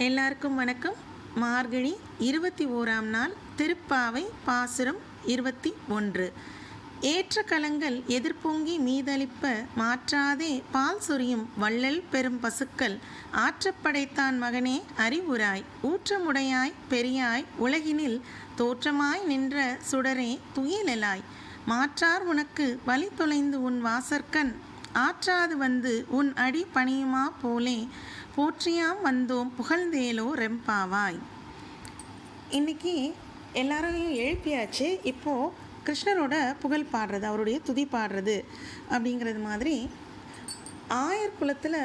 எல்லாருக்கும் வணக்கம். மார்கழி 21ஆம் நாள், திருப்பாவை, பாசுரம் 21. ஏற்ற கலங்கள் எதிர்பொங்கி மீதளிப்ப மாற்றாதே பால் சொரியும் வள்ளல் பெரும் பசுக்கள் ஆற்றப்படைத்தான் மகனே அறிவுராய் ஊற்றமுடையாய் பெரியாய் உலகினில் தோற்றமாய் நின்ற சுடரே துயிலெலாய் மாற்றார் உனக்கு வழி தொலைந்து உன் வாசற்கண் ஆற்றாது வந்து உன் அடி பணியுமா போலே போற்றியாம் வந்தோம் புகழ்ந்தேலோ ரெம்பாவாய். இன்றைக்கி எல்லாரையும் எழுப்பியாச்சு. இப்போது கிருஷ்ணரோட புகழ் பாடுறது, அவருடைய துதி பாடுறது அப்படிங்கிறது மாதிரி ஆயர் குலத்தில்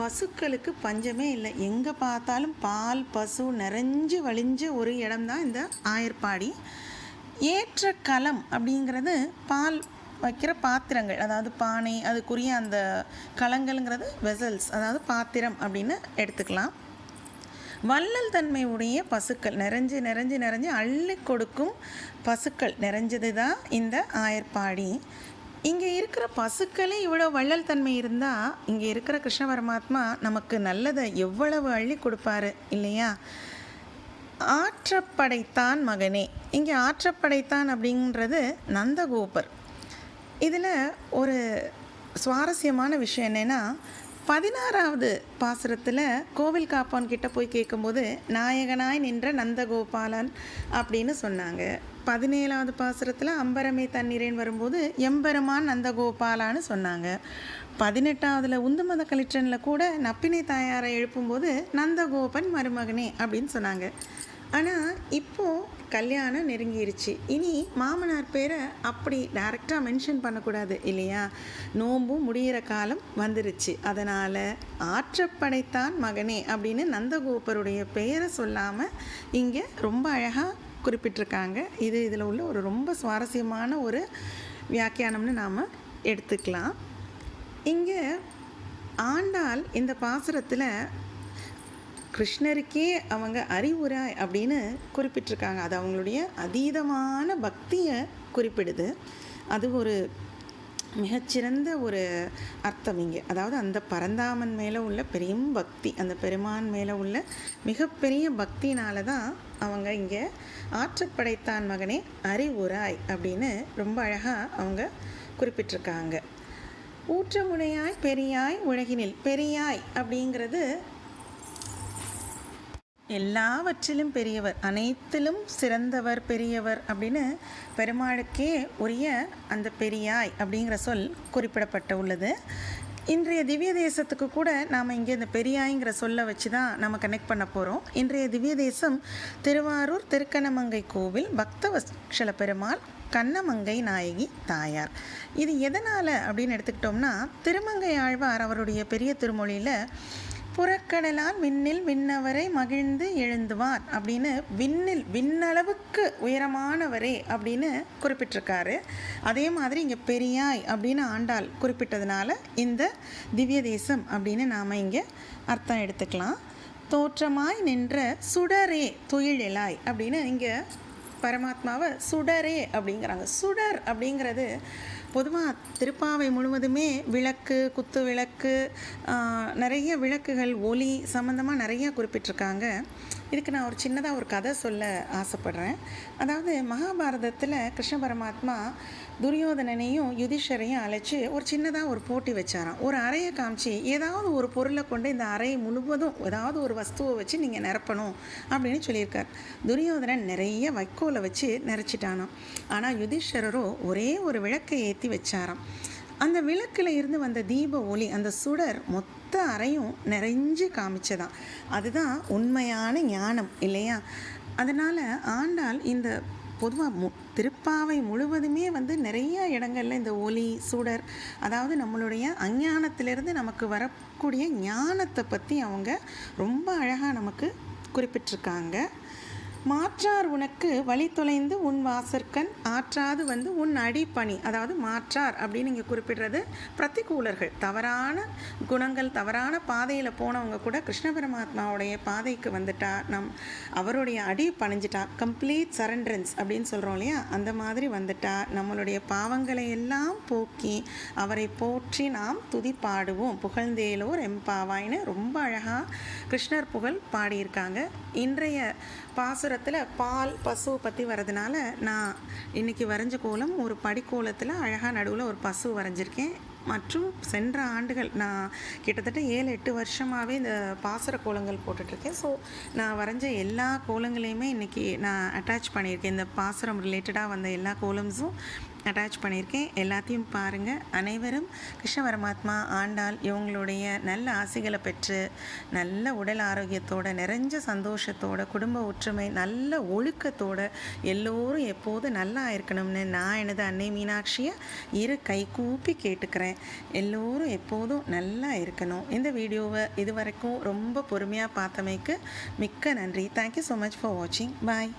பசுக்களுக்கு பஞ்சமே இல்லை. எங்கே பார்த்தாலும் பால் பசு நிறைஞ்சு வழிஞ்ச ஒரு இடம்தான் இந்த ஆயர்பாடி. ஏற்ற கலம் அப்படிங்கிறது பால் வைக்கிற பாத்திரங்கள், அதாவது பானை, அதுக்குரிய அந்த கலங்கள்ங்கிறது வெசல்ஸ், அதாவது பாத்திரம் அப்படின்னு எடுத்துக்கலாம். வள்ளல் தன்மை உடைய பசுக்கள் நிறைஞ்சு நிறைஞ்சு நிறைஞ்சு அள்ளி கொடுக்கும் பசுக்கள் நிறைஞ்சது தான் இந்த ஆயர்பாடி. இங்கே இருக்கிற பசுக்களே இவ்வளோ வள்ளல் தன்மை இருந்தால் இங்கே இருக்கிற கிருஷ்ண பரமாத்மா நமக்கு நல்லதை எவ்வளவு அள்ளி கொடுப்பாரு இல்லையா? ஆற்றப்படைத்தான் மகனே. இங்கே ஆற்றப்படைத்தான் அப்படின்றது நந்தகோபர். இதில் ஒரு சுவாரஸ்யமான விஷயம் என்னென்னா, 16வது பாசுரத்தில் கோவில் காப்பான் கிட்ட போய் கேட்கும்போது நாயகனாய் நின்ற நந்தகோபாலன் அப்படின்னு சொன்னாங்க. 17வது பாசுரத்தில் அம்பரமே தண்ணீரேன் வரும்போது எம்பெருமான் நந்தகோபாலான்னு சொன்னாங்க. 18வதுல உந்து மத கலிற்றனில் கூட நப்பினை தாயாரை எழுப்பும்போது நந்தகோபன் மருமகனே அப்படின்னு சொன்னாங்க. ஆனால் இப்போது கல்யாணம் நெருங்கிருச்சு. இனி மாமனார் பேரை அப்படி டைரெக்டாக மென்ஷன் பண்ணக்கூடாது இல்லையா? நோம்பும் முடிகிற காலம் வந்துருச்சு. அதனால் ஆற்றப்படைத்தான் மகனே அப்படின்னு நந்தகோபருடைய பெயரை சொல்லாமல் இங்கே ரொம்ப அழகாக குறிப்பிட்டிருக்காங்க. இதில் உள்ள ஒரு ரொம்ப சுவாரஸ்யமான ஒரு வியாக்கியானம்னு நாம் எடுத்துக்கலாம். இங்கே ஆண்டாள் இந்த பாசுரத்தில் கிருஷ்ணருக்கே அவங்க அறிவுராய் அப்படின்னு குறிப்பிட்டிருக்காங்க. அது அவங்களுடைய அதீதமான பக்தியை குறிப்பிடுது. அது ஒரு மிகச்சிறந்த ஒரு அர்த்தம் இங்கே. அதாவது அந்த பரந்தாமன் மேலே உள்ள பெரிய பக்தி, அந்த பெருமான் மேலே உள்ள மிகப்பெரிய பக்தினால தான் அவங்க இங்கே ஆற்றப்படைத்தான் மகனே அறிவுராய் அப்படின்னு ரொம்ப அழகாக அவங்க குறிப்பிட்டிருக்காங்க. ஊற்றமுடையாய் பெரியாய் உலகினில். பெரியாய் அப்படிங்கிறது எல்லாவற்றிலும் பெரியவர், அனைத்திலும் சிறந்தவர், பெரியவர் அப்படின்னு பெருமாளுக்கே உரிய அந்த பெரியாய் அப்படிங்கிற சொல் குறிப்பிடப்பட்டு உள்ளது. இன்றைய திவ்ய தேசத்துக்கு கூட நாம் இங்கே இந்த பெரியாய்ங்கிற சொல்லை வச்சு தான் நம்ம கனெக்ட் பண்ண போகிறோம். இன்றைய திவ்ய தேசம் திருவாரூர் திருக்கண்ணமங்கை கோவில் பக்தவத்சல பெருமாள் கண்ணமங்கை நாயகி தாயார். இது எதனால் அப்படின்னு எடுத்துக்கிட்டோம்னா, திருமங்கை ஆழ்வார் அவருடைய பெரிய திருமொழியில் புறக்கடலால் விண்ணில் விண்ணவரை மகிழ்ந்து எழுந்துவார் அப்படின்னு விண்ணளவுக்கு உயரமானவரே அப்படின்னு குறிப்பிட்டிருக்காரு. அதே மாதிரி இங்கே பெரியாய் அப்படின்னு ஆண்டாள் குறிப்பிட்டதுனால இந்த திவ்ய தேசம் அப்படின்னு நாம் இங்கே அர்த்தம் எடுத்துக்கலாம். தோற்றமாய் நின்ற சுடரே துயிலெலாய் அப்படின்னு இங்கே பரமாத்மாவை சுடரே அப்படிங்கிறாங்க. சுடர் அப்படிங்கிறது பொதுவாக திருப்பாவை முழுவதுமே விளக்கு, குத்து விளக்கு, நிறைய விளக்குகள், ஒளி சம்மந்தமாக நிறையா குறிப்பிட்டிருக்காங்க. இதுக்கு நான் ஒரு சின்னதாக ஒரு கதை சொல்ல ஆசைப்படுறேன். அதாவது மகாபாரதத்தில் கிருஷ்ண பரமாத்மா துரியோதனனையும் யுதிஷ்டரையும் அழைச்சி ஒரு சின்னதாக ஒரு போட்டி வச்சாராம். ஒரு அறையை காமிச்சு ஏதாவது ஒரு பொருளை கொண்டு இந்த அறை முழுவதும் ஏதாவது ஒரு வஸ்துவை வச்சு நீங்கள் நிரப்பணும் அப்படின்னு சொல்லியிருக்கார். துரியோதனன் நிறைய வைக்கோலை வச்சு நிறச்சிட்டானாம். ஆனால் யுதிஷ்டரோ ஒரே ஒரு விளக்கை ஏற்றி வச்சாராம். அந்த விளக்கில் இருந்து வந்த தீப ஒளி, அந்த சுடர் மொத்த அறையும் நிறைஞ்சு காமிச்சதான். அதுதான் உண்மையான ஞானம் இல்லையா? அதனால் ஆண்டாள் இந்த பொதுவாக திருப்பாவை முழுவதுமே நிறைய இடங்களில் இந்த ஒளி சுடர், அதாவது நம்மளுடைய அஞ்ஞானத்திலிருந்து நமக்கு வரக்கூடிய ஞானத்தை பற்றி அவங்க ரொம்ப அழகாக நமக்கு குறிப்பிட்டிருக்காங்க. மாற்றார் உனக்கு வழி தொலைந்து உன் வாசற்கண் ஆற்றாது உன் அடிப்பணி. அதாவது மாற்றார் அப்படின்னு இங்கே குறிப்பிடுறது பிரதிகூலர்கள், தவறான குணங்கள் தவறான பாதையில் போனவங்க கூட கிருஷ்ண பரமாத்மாவுடைய பாதைக்கு வந்துட்டா, அவருடைய அடி பணிஞ்சிட்டா, கம்ப்ளீட் சரண்டரன்ஸ் அப்படின்னு சொல்கிறோம் இல்லையா, அந்த மாதிரி வந்துட்டா நம்மளுடைய பாவங்களை எல்லாம் போக்கி அவரை போற்றி நாம் துதி பாடுவோம். புகழ்ந்தேலோர் எம்பாவாயின்னு ரொம்ப அழகாக கிருஷ்ணர் புகழ் பாடியிருக்காங்க. இன்றைய பாசுரத்தில் பால் பசு பற்றி வரதுனால நான் இன்றைக்கி வரைஞ்ச கோலம் ஒரு படிக்கோலத்தில் அழகாக நடுவில் ஒரு பசு வரைஞ்சிருக்கேன். மற்றும் சென்ற ஆண்டுகள் நான் கிட்டத்தட்ட 7-8 வருஷமாகவே இந்த பாசுர கோலங்கள் போட்டுட்ருக்கேன். ஸோ நான் வரைஞ்ச எல்லா கோலங்களையுமே இன்றைக்கி நான் அட்டாச் பண்ணியிருக்கேன். இந்த பாசுரம் ரிலேட்டடாக வந்த எல்லா கோலம்ஸும் அட்டாச் பண்ணியிருக்கேன். எல்லாத்தையும் பாருங்கள். அனைவரும் கிருஷ்ண பரமாத்மா ஆண்டாள் இவங்களுடைய நல்ல ஆசைகளை பெற்று நல்ல உடல் ஆரோக்கியத்தோடு நிறைஞ்ச சந்தோஷத்தோட குடும்ப ஒற்றுமை நல்ல ஒழுக்கத்தோடு எல்லோரும் எப்போதும் நல்லா இருக்கணும்னு நான் எனது அன்னை மீனாட்சியை இரு கை கூப்பி கேட்டுக்கிறேன். எல்லோரும் எப்போதும் நல்லா இருக்கணும். இந்த வீடியோவை இதுவரைக்கும் ரொம்ப பொறுமையாக பார்த்தமைக்கு மிக்க நன்றி. தேங்க்யூ ஸோ மச் ஃபார் வாட்சிங். பாய்.